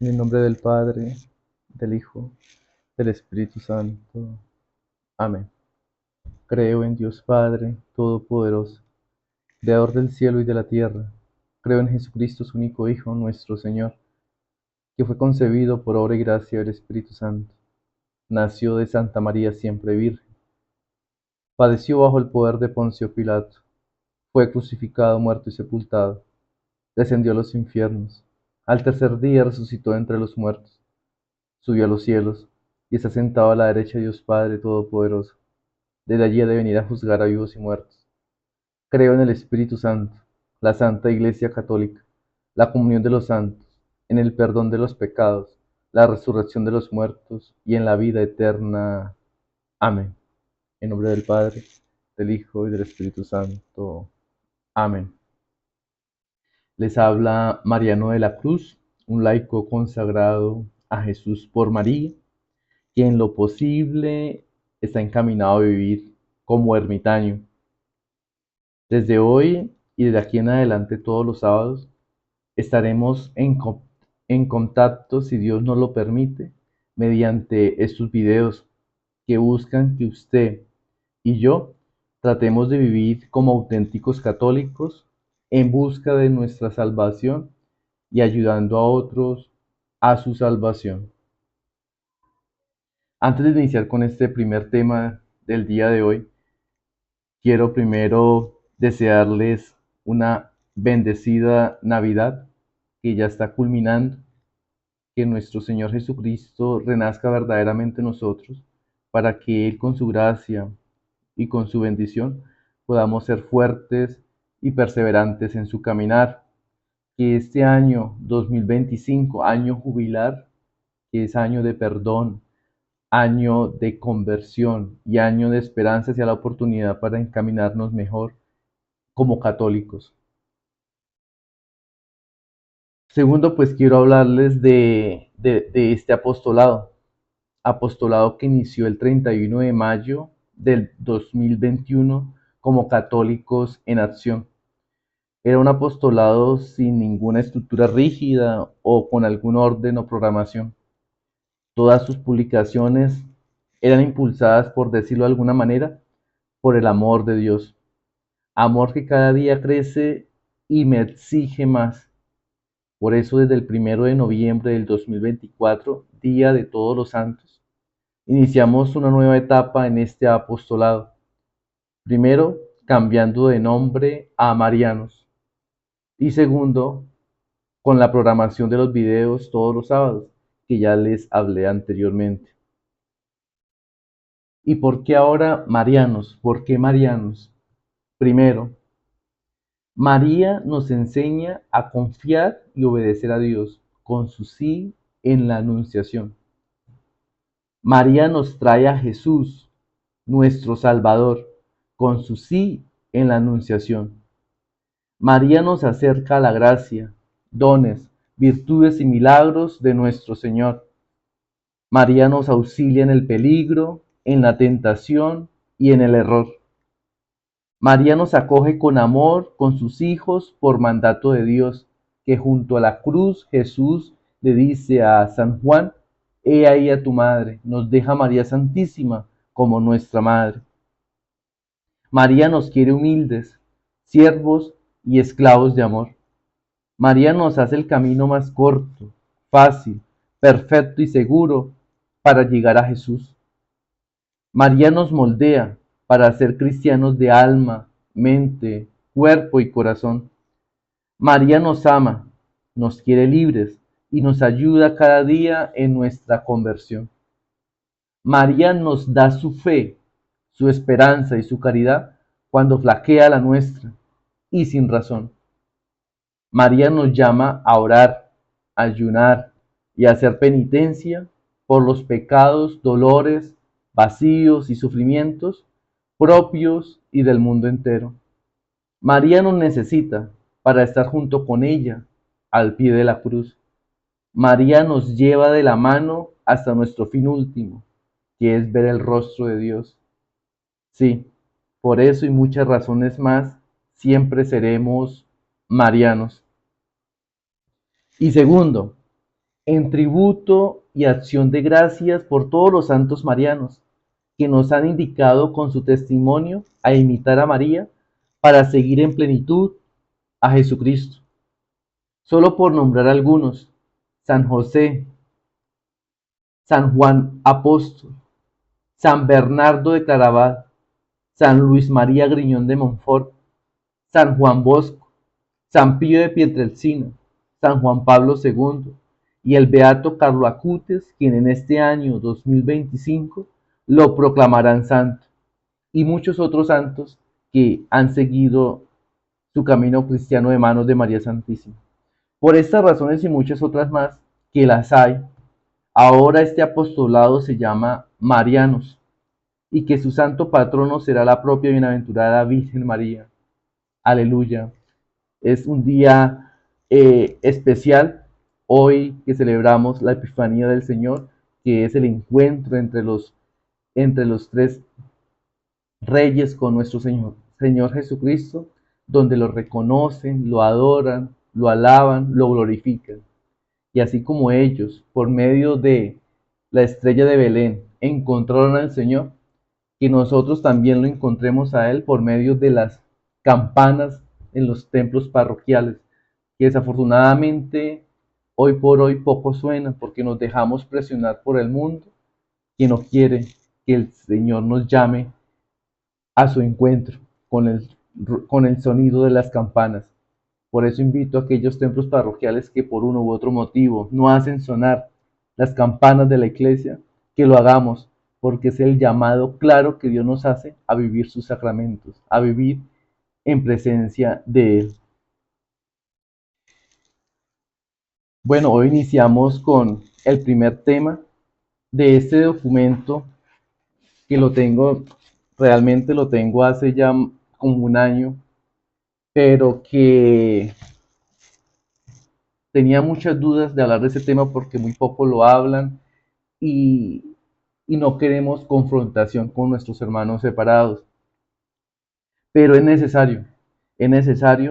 En el nombre del Padre, del Hijo, del Espíritu Santo. Amén. Creo en Dios Padre Todopoderoso, Creador del cielo y de la tierra. Creo en Jesucristo, su único Hijo, nuestro Señor, que fue concebido por obra y gracia del Espíritu Santo. Nació de Santa María siempre Virgen. Padeció bajo el poder de Poncio Pilato. Fue crucificado, muerto y sepultado. Descendió a los infiernos. Al tercer día resucitó entre los muertos. Subió a los cielos y está sentado a la derecha de Dios Padre Todopoderoso. Desde allí ha de venir a juzgar a vivos y muertos. Creo en el Espíritu Santo, la Santa Iglesia Católica, la comunión de los santos, en el perdón de los pecados, la resurrección de los muertos y en la vida eterna. Amén. En nombre del Padre, del Hijo y del Espíritu Santo. Amén. Les habla Mariano de la Cruz, un laico consagrado a Jesús por María, que en lo posible está encaminado a vivir como ermitaño. Desde hoy y desde aquí en adelante todos los sábados estaremos en contacto, si Dios nos lo permite, mediante estos videos que buscan que usted y yo tratemos de vivir como auténticos católicos en busca de nuestra salvación y ayudando a otros a su salvación. Antes de iniciar con este primer tema del día de hoy, quiero primero desearles una bendecida Navidad que ya está culminando, que nuestro Señor Jesucristo renazca verdaderamente en nosotros, para que Él con su gracia y con su bendición podamos ser fuertes y perseverantes en su caminar. Que este año 2025, año jubilar, que es año de perdón, año de conversión y año de esperanza, sea la oportunidad para encaminarnos mejor como católicos. Segundo, pues quiero hablarles de este apostolado que inició el 31 de mayo del 2021 como Católicos en Acción. Era un apostolado sin ninguna estructura rígida o con algún orden o programación. Todas sus publicaciones eran impulsadas, por decirlo de alguna manera, por el amor de Dios. Amor que cada día crece y me exige más. Por eso desde el 1 de noviembre del 2024, Día de Todos los Santos, iniciamos una nueva etapa en este apostolado. Primero, cambiando de nombre a Marianos. Y segundo, con la programación de los videos todos los sábados, que ya les hablé anteriormente. ¿Y por qué ahora Marianos? ¿Por qué Marianos? Primero, María nos enseña a confiar y obedecer a Dios con su sí en la Anunciación. María nos trae a Jesús, nuestro Salvador, con su sí en la Anunciación. María nos acerca a la gracia, dones, virtudes y milagros de nuestro Señor. María nos auxilia en el peligro, en la tentación y en el error. María nos acoge con amor con sus hijos por mandato de Dios, que junto a la cruz Jesús le dice a San Juan: he ahí a tu madre. Nos deja María Santísima como nuestra madre. María nos quiere humildes, siervos y esclavos de amor. María nos hace el camino más corto, fácil, perfecto y seguro para llegar a Jesús. María nos moldea para ser cristianos de alma, mente, cuerpo y corazón. María nos ama, nos quiere libres y nos ayuda cada día en nuestra conversión. María nos da su fe, su esperanza y su caridad cuando flaquea la nuestra y sin razón. María nos llama a orar, a ayunar y a hacer penitencia por los pecados, dolores, vacíos y sufrimientos propios y del mundo entero. María nos necesita para estar junto con ella al pie de la cruz. María nos lleva de la mano hasta nuestro fin último, que es ver el rostro de Dios. Sí, por eso y muchas razones más, siempre seremos marianos. Y segundo, en tributo y acción de gracias por todos los santos marianos que nos han indicado con su testimonio a imitar a María para seguir en plenitud a Jesucristo. Solo por nombrar algunos: San José, San Juan Apóstol, San Bernardo de Claraval, San Luis María Griñón de Montfort, San Juan Bosco, San Pío de Pietrelcina, San Juan Pablo II y el beato Carlo Acutis, quien en este año 2025 lo proclamarán santo, y muchos otros santos que han seguido su camino cristiano de manos de María Santísima. Por estas razones y muchas otras más que las hay, ahora este apostolado se llama Marianos, y que su santo patrono será la propia bienaventurada Virgen María. Aleluya. Es un día especial hoy que celebramos la Epifanía del Señor, que es el encuentro entre los tres reyes con nuestro Señor Jesucristo, donde lo reconocen, lo adoran, lo alaban, lo glorifican. Y así como ellos, por medio de la estrella de Belén, encontraron al Señor, que nosotros también lo encontremos a Él por medio de las campanas en los templos parroquiales, que desafortunadamente hoy por hoy poco suenan porque nos dejamos presionar por el mundo, que no quiere que el Señor nos llame a su encuentro con el sonido de las campanas. Por eso invito a aquellos templos parroquiales que por uno u otro motivo no hacen sonar las campanas de la iglesia, que lo hagamos, porque es el llamado claro que Dios nos hace a vivir sus sacramentos, a vivir en presencia de Él. Bueno, hoy iniciamos con el primer tema de este documento que realmente lo tengo hace ya como un año, pero que tenía muchas dudas de hablar de ese tema porque muy poco lo hablan y, y no queremos confrontación con nuestros hermanos separados. Pero es necesario,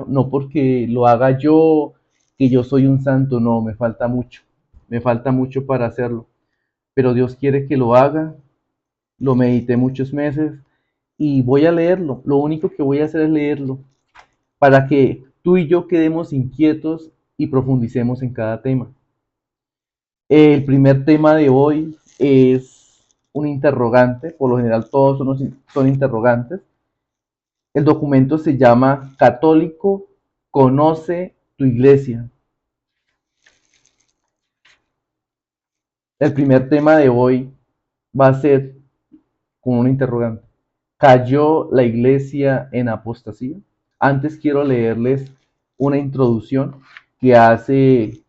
no porque lo haga yo, que yo soy un santo, no, me falta mucho para hacerlo, pero Dios quiere que lo haga, lo medité muchos meses y voy a leerlo, lo único que voy a hacer es leerlo, para que tú y yo quedemos inquietos y profundicemos en cada tema. El primer tema de hoy es un interrogante, por lo general todos son interrogantes. El documento se llama Católico, conoce tu iglesia. El primer tema de hoy va a ser con un interrogante. ¿Cayó la iglesia en apostasía? Antes quiero leerles una introducción que hace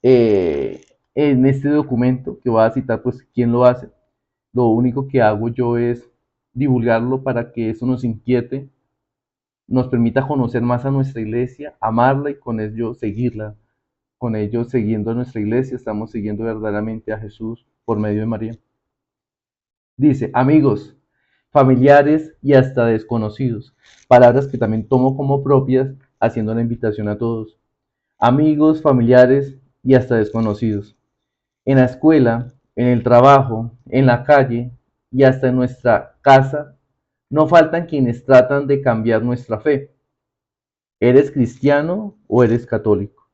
en este documento, que voy a citar pues quién lo hace. Lo único que hago yo es divulgarlo para que eso nos inquiete, nos permita conocer más a nuestra iglesia, amarla y con ello seguirla. Con ello, siguiendo a nuestra iglesia, estamos siguiendo verdaderamente a Jesús por medio de María. Dice: amigos, familiares y hasta desconocidos. Palabras que también tomo como propias, haciendo la invitación a todos. Amigos, familiares y hasta desconocidos. En la escuela, en el trabajo, en la calle y hasta en nuestra casa, no faltan quienes tratan de cambiar nuestra fe. ¿Eres cristiano o eres católico?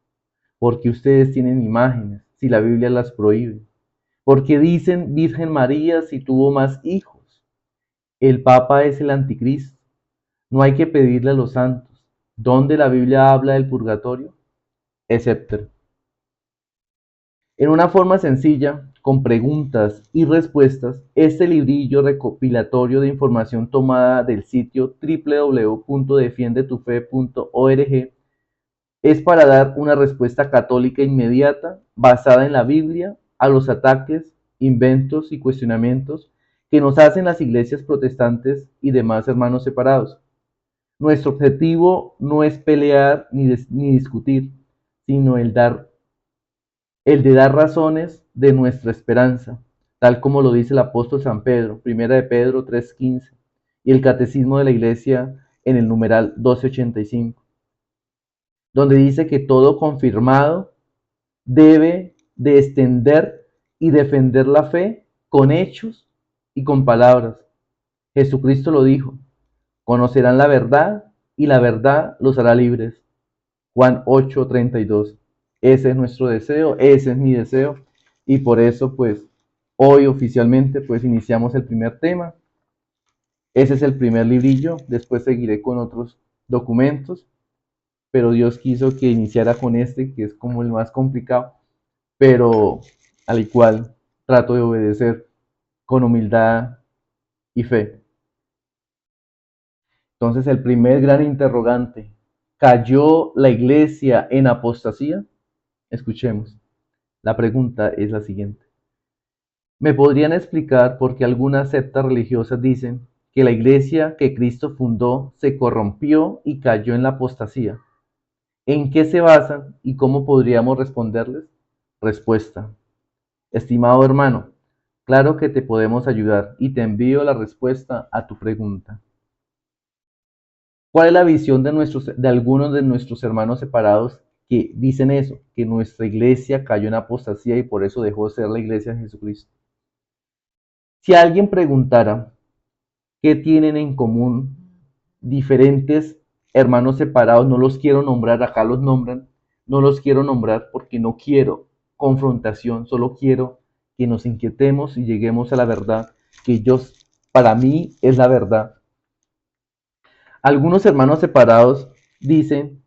Porque ustedes tienen imágenes, si la Biblia las prohíbe. Porque dicen Virgen María si tuvo más hijos. El Papa es el anticristo. No hay que pedirle a los santos. ¿Dónde la Biblia habla del purgatorio? Etcétera. En una forma sencilla, con preguntas y respuestas, este librillo recopilatorio de información tomada del sitio www.defiendetufe.org es para dar una respuesta católica inmediata, basada en la Biblia, a los ataques, inventos y cuestionamientos que nos hacen las iglesias protestantes y demás hermanos separados. Nuestro objetivo no es pelear ni discutir, sino el de dar razones de nuestra esperanza, tal como lo dice el apóstol San Pedro, primera de Pedro 3:15, y el Catecismo de la Iglesia en el numeral 1285, donde dice que todo confirmado debe de extender y defender la fe con hechos y con palabras. Jesucristo lo dijo: conocerán la verdad y la verdad los hará libres. Juan 8:32. Ese es nuestro deseo, ese es mi deseo, y por eso pues hoy oficialmente pues iniciamos el primer tema. Ese es el primer librillo, después seguiré con otros documentos, pero Dios quiso que iniciara con este, que es como el más complicado, pero al igual trato de obedecer con humildad y fe. Entonces, el primer gran interrogante: ¿cayó la iglesia en apostasía? Escuchemos. La pregunta es la siguiente: ¿me podrían explicar por qué algunas sectas religiosas dicen que la iglesia que Cristo fundó se corrompió y cayó en la apostasía? ¿En qué se basan y cómo podríamos responderles? Respuesta: estimado hermano, claro que te podemos ayudar y te envío la respuesta a tu pregunta. ¿Cuál es la visión de algunos de nuestros hermanos separados que dicen eso? Que nuestra iglesia cayó en apostasía y por eso dejó de ser la iglesia de Jesucristo. Si alguien preguntara qué tienen en común diferentes hermanos separados, no los quiero nombrar, acá los nombran, no los quiero nombrar porque no quiero confrontación, solo quiero que nos inquietemos y lleguemos a la verdad, que yo, para mí es la verdad. Algunos hermanos separados dicen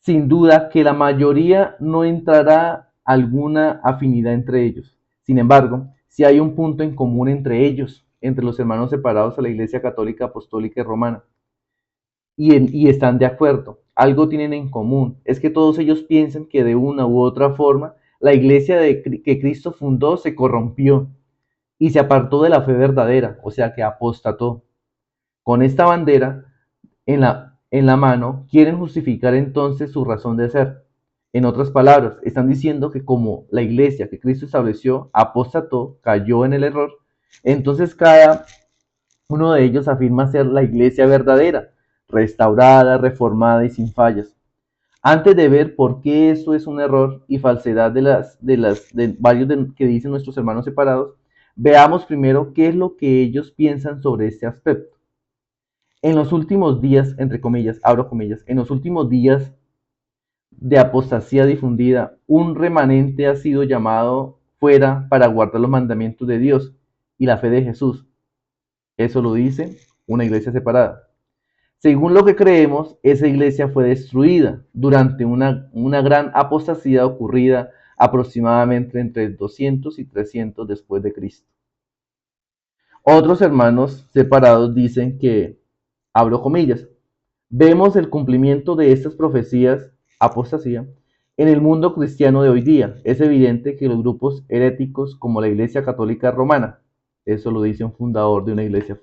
sin duda que la mayoría no entrará alguna afinidad entre ellos. Sin embargo, si hay un punto en común entre ellos, entre los hermanos separados a la Iglesia Católica, Apostólica y Romana, y están de acuerdo, algo tienen en común, es que todos ellos piensan que de una u otra forma la iglesia que Cristo fundó se corrompió y se apartó de la fe verdadera, o sea que apostató. Con esta bandera en la mano, quieren justificar entonces su razón de ser. En otras palabras, están diciendo que como la iglesia que Cristo estableció apostató, cayó en el error, entonces cada uno de ellos afirma ser la iglesia verdadera, restaurada, reformada y sin fallas. Antes de ver por qué eso es un error y falsedad de varios que dicen nuestros hermanos separados, veamos primero qué es lo que ellos piensan sobre este aspecto. En los últimos días, entre comillas, abro comillas, en los últimos días de apostasía difundida, un remanente ha sido llamado fuera para guardar los mandamientos de Dios y la fe de Jesús. Eso lo dice una iglesia separada. Según lo que creemos, esa iglesia fue destruida durante una gran apostasía ocurrida aproximadamente entre 200 y 300 después de Cristo. Otros hermanos separados dicen que, abro comillas, vemos el cumplimiento de estas profecías, apostasía, en el mundo cristiano de hoy día. Es evidente que los grupos heréticos como la Iglesia Católica Romana, eso lo dice un fundador de una iglesia,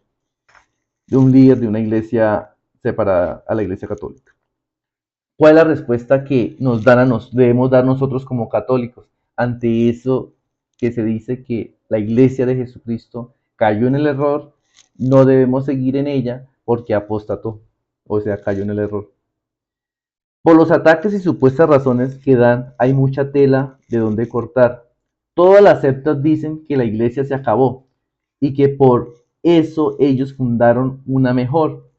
de un líder de una iglesia separada a la Iglesia Católica. ¿Cuál es la respuesta que debemos dar nosotros como católicos ante eso que se dice que la iglesia de Jesucristo cayó en el error? No debemos seguir en ella porque apostató, o sea, cayó en el error. Por los ataques y supuestas razones que dan, hay mucha tela de donde cortar. Todas las sectas dicen que la iglesia se acabó y que por eso ellos fundaron una mejor.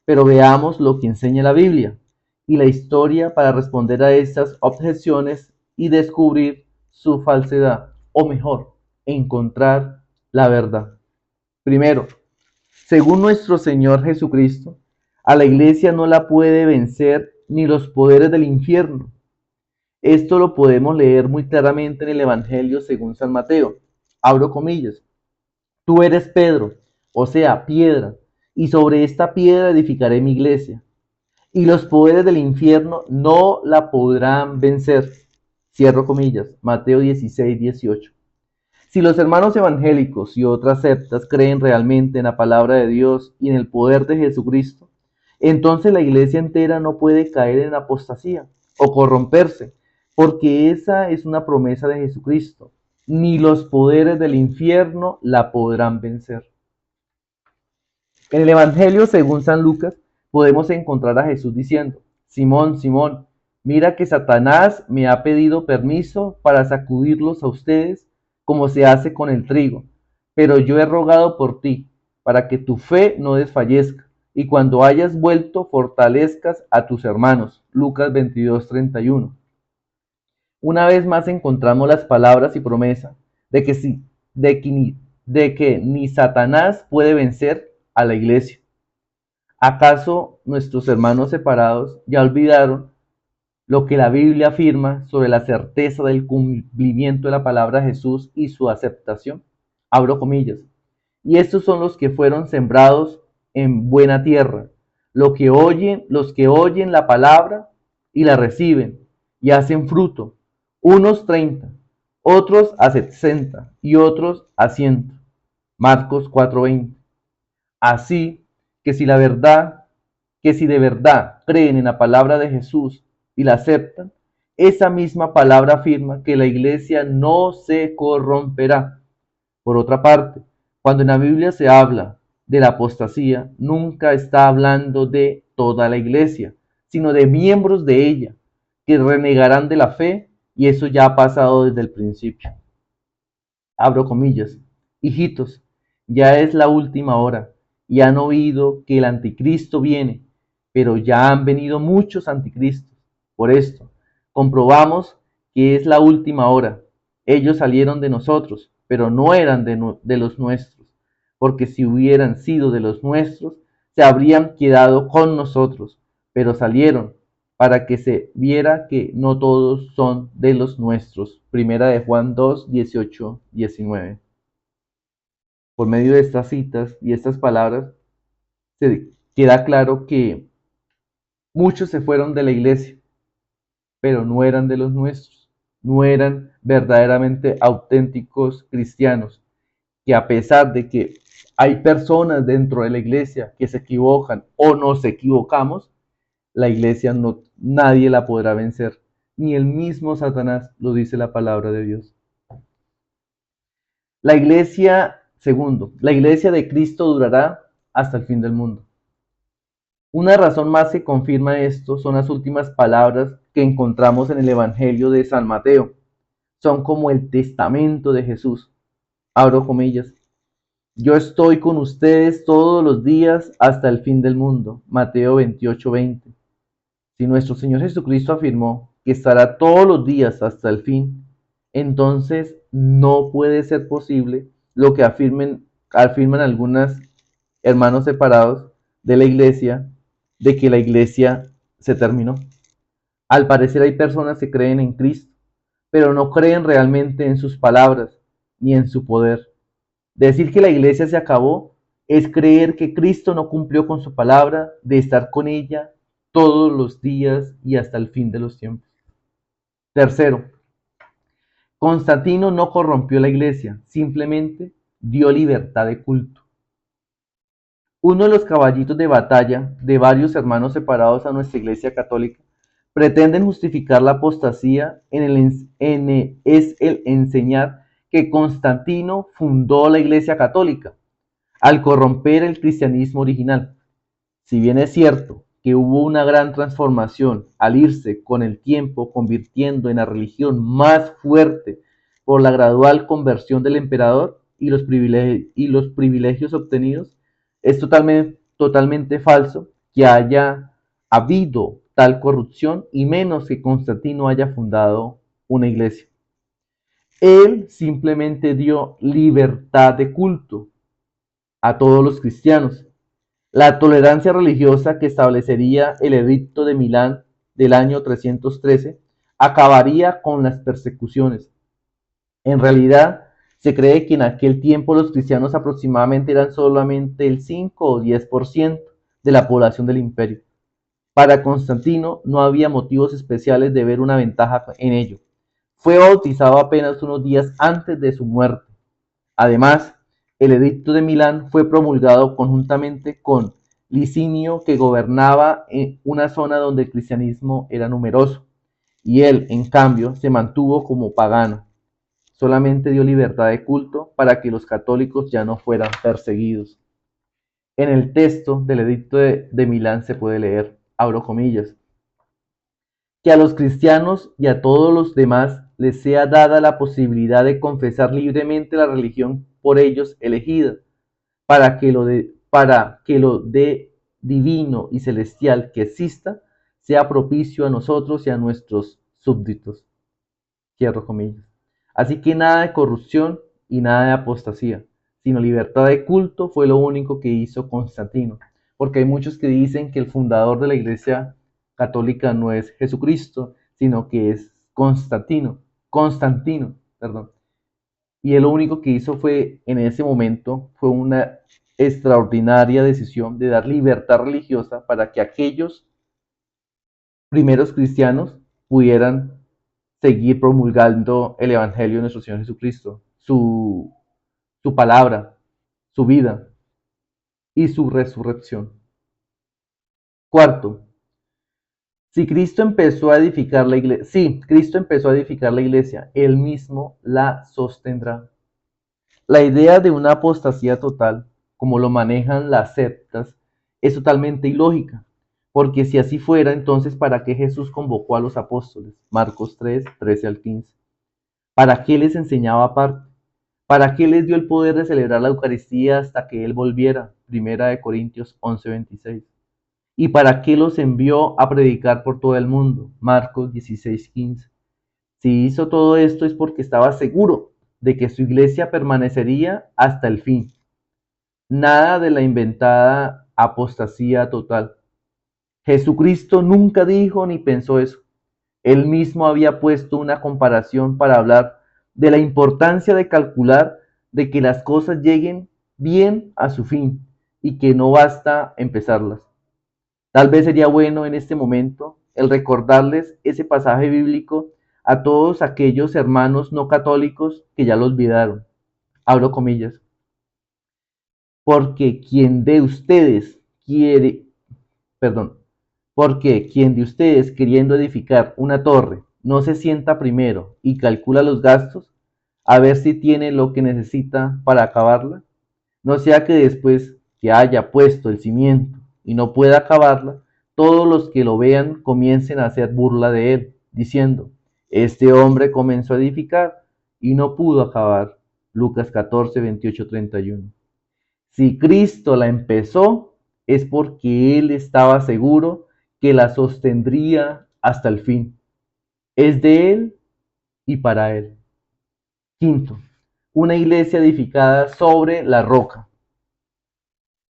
Pero veamos lo que enseña la Biblia y la historia para responder a estas objeciones y descubrir su falsedad, o mejor, encontrar la verdad. Primero, según nuestro Señor Jesucristo, a la iglesia no la puede vencer ni los poderes del infierno. Esto lo podemos leer muy claramente en el Evangelio según San Mateo. Abro comillas. Tú eres Pedro, o sea, piedra, y sobre esta piedra edificaré mi iglesia, y los poderes del infierno no la podrán vencer. Cierro comillas, Mateo 16:18. Si los hermanos evangélicos y otras sectas creen realmente en la palabra de Dios y en el poder de Jesucristo, entonces la iglesia entera no puede caer en apostasía o corromperse, porque esa es una promesa de Jesucristo. Ni los poderes del infierno la podrán vencer. En el Evangelio según San Lucas podemos encontrar a Jesús diciendo: Simón, Simón, mira que Satanás me ha pedido permiso para sacudirlos a ustedes como se hace con el trigo, pero yo he rogado por ti, para que tu fe no desfallezca, y cuando hayas vuelto fortalezcas a tus hermanos. Lucas 22:31. Una vez más encontramos las palabras y promesa de que, sí, de que ni Satanás puede vencer a la iglesia. ¿Acaso nuestros hermanos separados ya olvidaron lo que la Biblia afirma sobre la certeza del cumplimiento de la palabra de Jesús y su aceptación? Abro comillas. Y estos son los que fueron sembrados en buena tierra, los que oyen la palabra y la reciben y hacen fruto, unos 30, otros a 60 y otros a 100. Marcos 4:20. Así que si de verdad creen en la palabra de Jesús y la aceptan, esa misma palabra afirma que la iglesia no se corromperá. Por otra parte, cuando en la Biblia se habla de la apostasía, nunca está hablando de toda la iglesia, sino de miembros de ella que renegarán de la fe, y eso ya ha pasado desde el principio. Abro comillas. Hijitos, ya es la última hora, y han oído que el anticristo viene, pero ya han venido muchos anticristos. Por esto, comprobamos que es la última hora. Ellos salieron de nosotros, pero no eran de los nuestros, porque si hubieran sido de los nuestros, se habrían quedado con nosotros, pero salieron para que se viera que no todos son de los nuestros. Primera de Juan 2, 18, 19. Por medio de estas citas y estas palabras, se queda claro que muchos se fueron de la iglesia, pero no eran de los nuestros, no eran verdaderamente auténticos cristianos, que a pesar de que hay personas dentro de la iglesia que se equivocan o nos equivocamos, la iglesia no, nadie la podrá vencer, ni el mismo Satanás, lo dice la palabra de Dios. La iglesia, segundo, la iglesia de Cristo durará hasta el fin del mundo. Una razón más que confirma esto son las últimas palabras que encontramos en el Evangelio de San Mateo. Son como el testamento de Jesús. Abro comillas. Yo estoy con ustedes todos los días hasta el fin del mundo. Mateo 28:20. Si nuestro Señor Jesucristo afirmó que estará todos los días hasta el fin, entonces no puede ser posible lo que afirman algunos hermanos separados de la iglesia, de que la iglesia se terminó. Al parecer hay personas que creen en Cristo, pero no creen realmente en sus palabras ni en su poder. Decir que la iglesia se acabó es creer que Cristo no cumplió con su palabra de estar con ella todos los días y hasta el fin de los tiempos. Tercero, Constantino no corrompió la iglesia, simplemente dio libertad de culto. Uno de los caballitos de batalla de varios hermanos separados a nuestra iglesia católica pretenden justificar la apostasía es el enseñar que Constantino fundó la iglesia católica al corromper el cristianismo original. Si bien es cierto que hubo una gran transformación al irse con el tiempo convirtiendo en la religión más fuerte por la gradual conversión del emperador y los privilegios obtenidos, es totalmente falso que haya habido tal corrupción y menos que Constantino haya fundado una iglesia. Él simplemente dio libertad de culto a todos los cristianos. La tolerancia religiosa que establecería el Edicto de Milán del año 313 acabaría con las persecuciones. En realidad, se cree que en aquel tiempo los cristianos aproximadamente eran solamente el 5 o 10% de la población del imperio. Para Constantino no había motivos especiales de ver una ventaja en ello. Fue bautizado apenas unos días antes de su muerte. Además, el Edicto de Milán fue promulgado conjuntamente con Licinio, que gobernaba en una zona donde el cristianismo era numeroso, y él, en cambio, se mantuvo como pagano. Solamente dio libertad de culto para que los católicos ya no fueran perseguidos. En el texto del Edicto de Milán se puede leer, abro comillas, que a los cristianos y a todos los demás les sea dada la posibilidad de confesar libremente la religión por ellos elegida, para que lo de divino y celestial que exista sea propicio a nosotros y a nuestros súbditos. Cierro comillas. Así que nada de corrupción y nada de apostasía, sino libertad de culto fue lo único que hizo Constantino. Porque hay muchos que dicen que el fundador de la Iglesia católica no es Jesucristo, sino que es Constantino, perdón. Y él lo único que hizo fue, en ese momento, fue una extraordinaria decisión de dar libertad religiosa para que aquellos primeros cristianos pudieran seguir promulgando el Evangelio de nuestro Señor Jesucristo, su palabra, su vida y su resurrección. Cuarto, si Cristo empezó a edificar la iglesia, sí, Cristo empezó a edificar la iglesia, él mismo la sostendrá. La idea de una apostasía total, como lo manejan las sectas, es totalmente ilógica, porque si así fuera, entonces ¿para qué Jesús convocó a los apóstoles? Marcos 3, 13 al 15. ¿Para qué les enseñaba aparte? ¿Para qué les dio el poder de celebrar la Eucaristía hasta que Él volviera? Primera de Corintios 11, 26. ¿Y para qué los envió a predicar por todo el mundo? Marcos 16, 15. Si hizo todo esto es porque estaba seguro de que su iglesia permanecería hasta el fin. Nada de la inventada apostasía total. Jesucristo nunca dijo ni pensó eso. Él mismo había puesto una comparación para hablar de la importancia de calcular de que las cosas lleguen bien a su fin y que no basta empezarlas. Tal vez sería bueno en este momento el recordarles ese pasaje bíblico a todos aquellos hermanos no católicos que ya lo olvidaron. Abro comillas. Porque quien de ustedes quiere, perdón, porque quien de ustedes queriendo edificar una torre no se sienta primero y calcula los gastos a ver si tiene lo que necesita para acabarla, no sea que después que haya puesto el cimiento y no pueda acabarla, todos los que lo vean comiencen a hacer burla de él, diciendo, este hombre comenzó a edificar y no pudo acabar. Lucas 14, 28, 31. Si Cristo la empezó, es porque Él estaba seguro que la sostendría hasta el fin. Es de Él y para Él. Quinto, una iglesia edificada sobre la roca.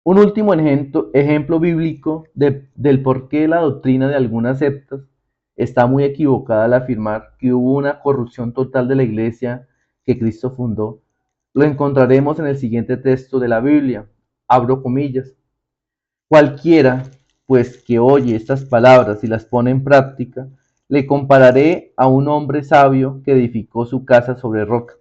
Un último ejemplo bíblico del por qué la doctrina de algunas sectas está muy equivocada al afirmar que hubo una corrupción total de la iglesia que Cristo fundó, lo encontraremos en el siguiente texto de la Biblia. Abro comillas. Cualquiera, pues, que oye estas palabras y las pone en práctica, le compararé a un hombre sabio que edificó su casa sobre roca.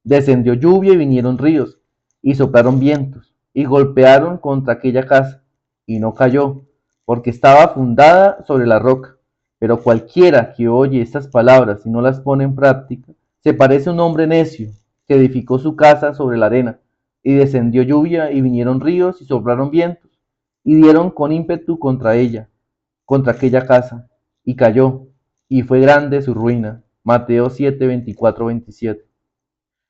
Descendió lluvia y vinieron ríos, y soplaron vientos, y golpearon contra aquella casa, y no cayó, porque estaba fundada sobre la roca. Pero cualquiera que oye estas palabras y no las pone en práctica, se parece a un hombre necio que edificó su casa sobre la arena, y descendió lluvia y vinieron ríos y soplaron vientos, y dieron con ímpetu contra ella, contra aquella casa, y cayó, y fue grande su ruina. Mateo 7, 24, 27.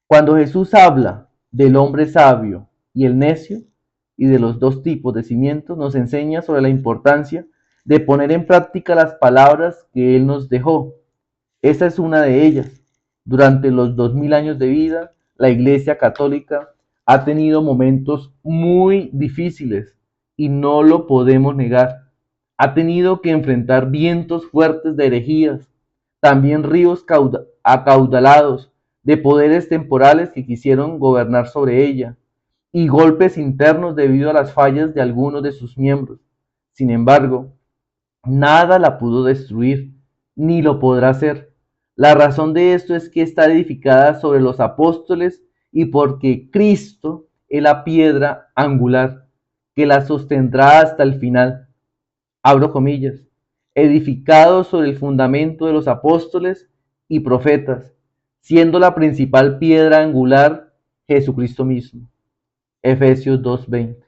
Cuando Jesús habla del hombre sabio y el necio, y de los dos tipos de cimientos, nos enseña sobre la importancia de poner en práctica las palabras que Él nos dejó. Esa es una de ellas. Durante los 2000 años de vida, la Iglesia Católica ha tenido momentos muy difíciles y no lo podemos negar. Ha tenido que enfrentar vientos fuertes de herejías, también ríos acaudalados de poderes temporales que quisieron gobernar sobre ella, y golpes internos debido a las fallas de algunos de sus miembros. Sin embargo, nada la pudo destruir, ni lo podrá hacer. La razón de esto es que está edificada sobre los apóstoles y porque Cristo es la piedra angular que la sostendrá hasta el final. Abro comillas, edificado sobre el fundamento de los apóstoles y profetas, siendo la principal piedra angular Jesucristo mismo. Efesios 2:20.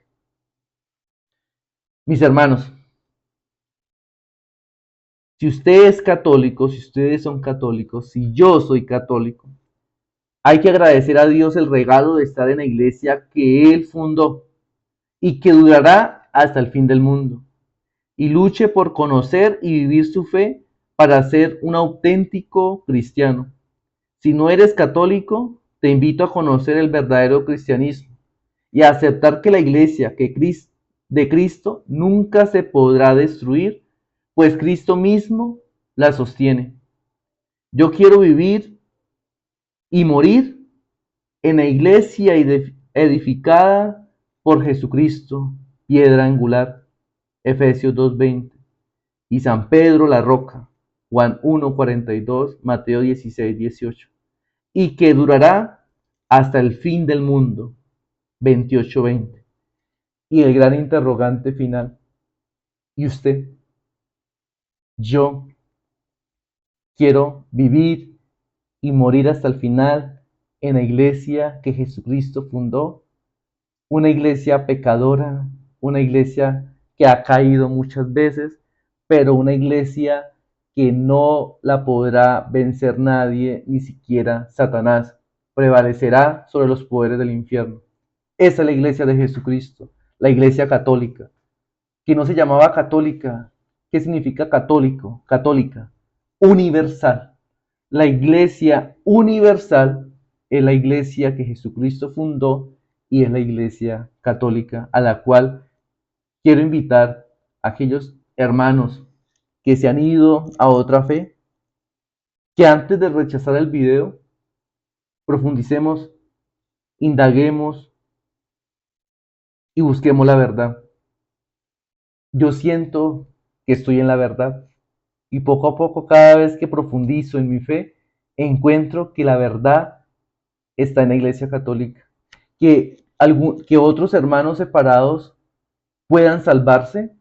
Mis hermanos, si usted es católico, si ustedes son católicos, si yo soy católico, hay que agradecer a Dios el regalo de estar en la iglesia que Él fundó y que durará hasta el fin del mundo. Y luche por conocer y vivir su fe para ser un auténtico cristiano. Si no eres católico, te invito a conocer el verdadero cristianismo y a aceptar que la iglesia de Cristo nunca se podrá destruir, pues Cristo mismo la sostiene. Yo quiero vivir y morir en la iglesia edificada por Jesucristo, piedra angular, Efesios 2:20, y San Pedro la roca, Juan 1:42, Mateo 16:18, y que durará hasta el fin del mundo, 28:20. Y el gran interrogante final, ¿y usted? Yo quiero vivir y morir hasta el final en la iglesia que Jesucristo fundó, una iglesia pecadora, una iglesia que ha caído muchas veces, pero una iglesia que no la podrá vencer nadie, ni siquiera Satanás. Prevalecerá sobre los poderes del infierno. Esa es la iglesia de Jesucristo, la iglesia católica, que no se llamaba católica. ¿Qué significa católico? Católica, universal. La iglesia universal es la iglesia que Jesucristo fundó y es la iglesia católica a la cual quiero invitar a aquellos hermanos que se han ido a otra fe, que antes de rechazar el video, profundicemos, indaguemos y busquemos la verdad. Yo siento que estoy en la verdad y poco a poco, cada vez que profundizo en mi fe, encuentro que la verdad está en la iglesia católica. Que otros hermanos separados puedan salvarse,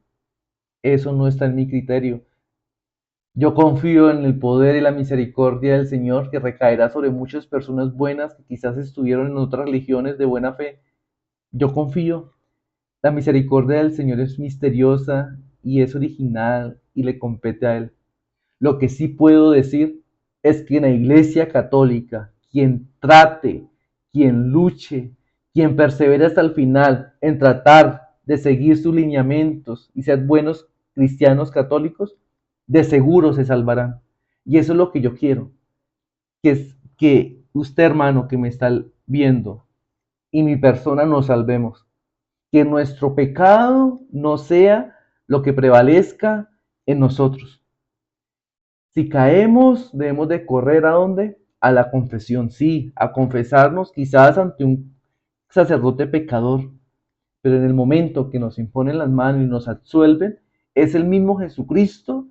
eso no está en mi criterio. Yo confío en el poder y la misericordia del Señor que recaerá sobre muchas personas buenas que quizás estuvieron en otras religiones de buena fe. Yo confío. La misericordia del Señor es misteriosa y es original y le compete a Él. Lo que sí puedo decir es que en la Iglesia Católica, quien trate, quien luche, quien persevere hasta el final en tratar de seguir sus lineamientos y ser buenos cristianos católicos, de seguro se salvarán. Y eso es lo que yo quiero, que usted, hermano, que me está viendo, y mi persona nos salvemos. Que nuestro pecado no sea lo que prevalezca en nosotros. Si caemos, debemos de correr ¿a dónde? A la confesión, sí, a confesarnos quizás ante un sacerdote pecador, pero en el momento que nos imponen las manos y nos absuelven, es el mismo Jesucristo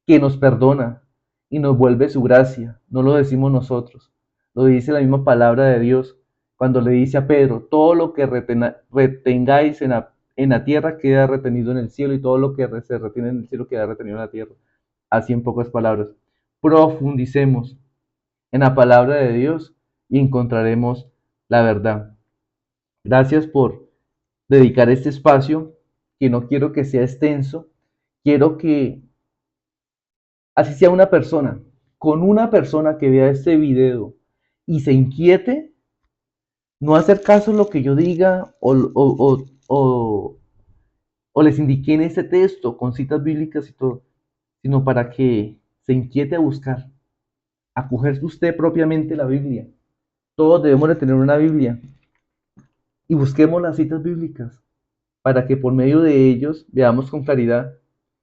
que nos perdona y nos vuelve su gracia. No lo decimos nosotros, lo dice la misma palabra de Dios cuando le dice a Pedro, todo lo que retengáis en la tierra queda retenido en el cielo y todo lo que se retiene en el cielo queda retenido en la tierra. Así en pocas palabras. Profundicemos en la palabra de Dios y encontraremos la verdad. Gracias por dedicar este espacio, que no quiero que sea extenso, quiero que así sea una persona, con una persona que vea este video y se inquiete, no hacer caso a lo que yo diga o les indiqué en este texto con citas bíblicas y todo, sino para que se inquiete a buscar, a coger usted propiamente la Biblia. Todos debemos de tener una Biblia y busquemos las citas bíblicas para que por medio de ellos veamos con claridad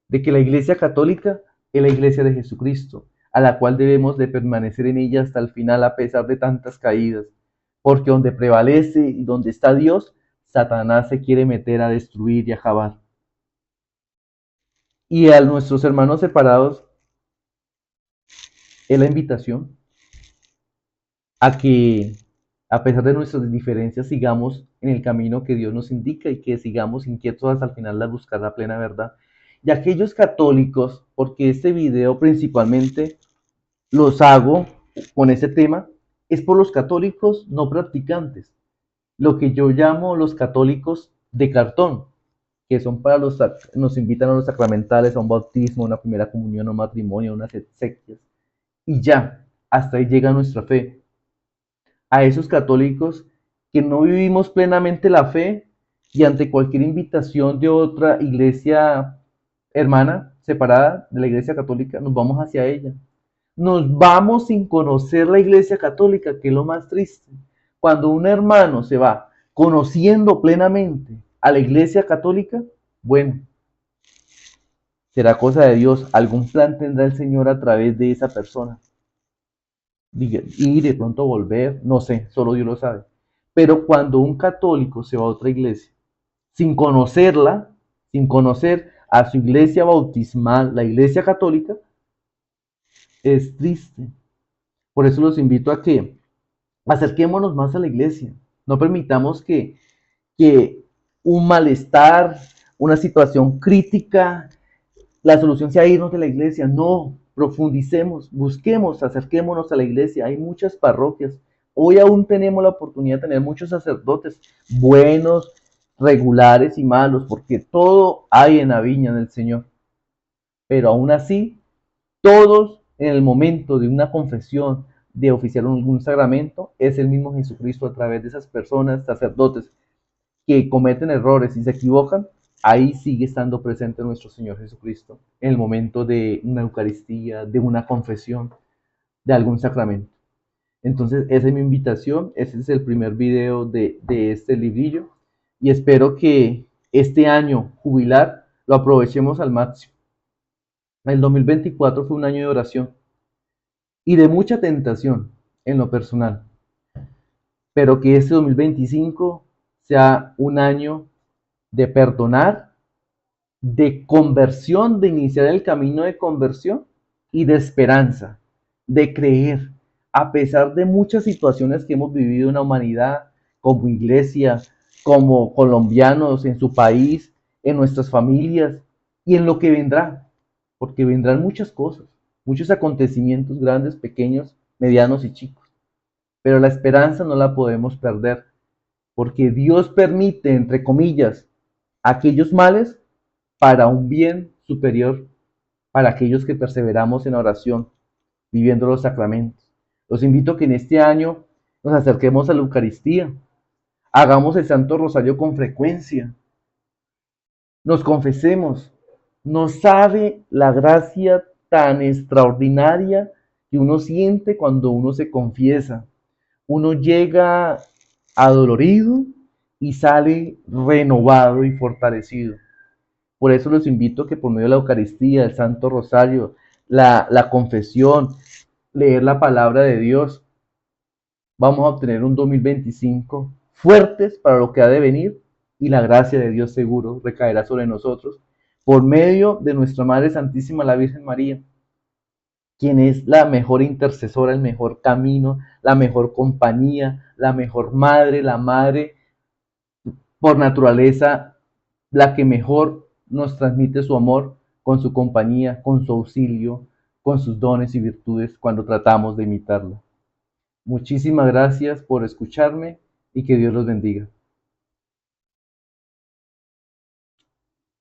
de que la Iglesia Católica es la Iglesia de Jesucristo, a la cual debemos de permanecer en ella hasta el final a pesar de tantas caídas, porque donde prevalece y donde está Dios, Satanás se quiere meter a destruir y a acabar. Y a nuestros hermanos separados es la invitación a que, a pesar de nuestras diferencias, sigamos en el camino que Dios nos indica y que sigamos inquietos hasta el final de buscar la plena verdad. Y aquellos católicos, porque este video principalmente los hago con ese tema, es por los católicos no practicantes, lo que yo llamo los católicos de cartón, que son para nos invitan a los sacramentales, a un bautismo, a una primera comunión, a un matrimonio, a unas exequias, y ya, hasta ahí llega nuestra fe. A esos católicos que no vivimos plenamente la fe y ante cualquier invitación de otra iglesia hermana, separada de la iglesia católica, nos vamos hacia ella. Nos vamos sin conocer la iglesia católica, que es lo más triste. Cuando un hermano se va conociendo plenamente a la iglesia católica, bueno, será cosa de Dios, algún plan tendrá el Señor a través de esa persona. Y de pronto volver, no sé, solo Dios lo sabe. Pero cuando un católico se va a otra iglesia, sin conocerla, sin conocer a su iglesia bautismal, la iglesia católica, es triste. Por eso los invito a que acerquémonos más a la iglesia. No permitamos que un malestar, una situación crítica, la solución sea irnos de la iglesia. No, profundicemos, busquemos, acerquémonos a la iglesia. Hay muchas parroquias. Hoy aún tenemos la oportunidad de tener muchos sacerdotes buenos, regulares y malos, porque todo hay en la viña del Señor. Pero aún así, todos en el momento de una confesión, de oficiar algún sacramento, es el mismo Jesucristo a través de esas personas, sacerdotes, que cometen errores y se equivocan, ahí sigue estando presente nuestro Señor Jesucristo en el momento de una Eucaristía, de una confesión, de algún sacramento. Entonces, esa es mi invitación, ese es el primer video de este librillo y espero que este año jubilar lo aprovechemos al máximo. El 2024 fue un año de oración y de mucha tentación en lo personal, pero que este 2025 sea un año de perdonar, de conversión, de iniciar el camino de conversión y de esperanza, de creer, a pesar de muchas situaciones que hemos vivido en la humanidad, como iglesia, como colombianos en su país, en nuestras familias y en lo que vendrá, porque vendrán muchas cosas, muchos acontecimientos grandes, pequeños, medianos y chicos, pero la esperanza no la podemos perder, porque Dios permite, entre comillas, aquellos males para un bien superior para aquellos que perseveramos en la oración, viviendo los sacramentos. Los invito a que en este año nos acerquemos a la Eucaristía, hagamos el Santo Rosario con frecuencia, nos confesemos. No sabe la gracia tan extraordinaria que uno siente cuando uno se confiesa. Uno llega adolorido y sale renovado y fortalecido. Por eso los invito a que por medio de la Eucaristía, el Santo Rosario, la confesión, leer la palabra de Dios, vamos a obtener un 2025 fuertes para lo que ha de venir y la gracia de Dios seguro recaerá sobre nosotros por medio de nuestra Madre Santísima, la Virgen María, quien es la mejor intercesora, el mejor camino, la mejor compañía, la mejor madre, la madre por naturaleza, la que mejor nos transmite su amor con su compañía, con su auxilio, con sus dones y virtudes cuando tratamos de imitarla. Muchísimas gracias por escucharme y que Dios los bendiga.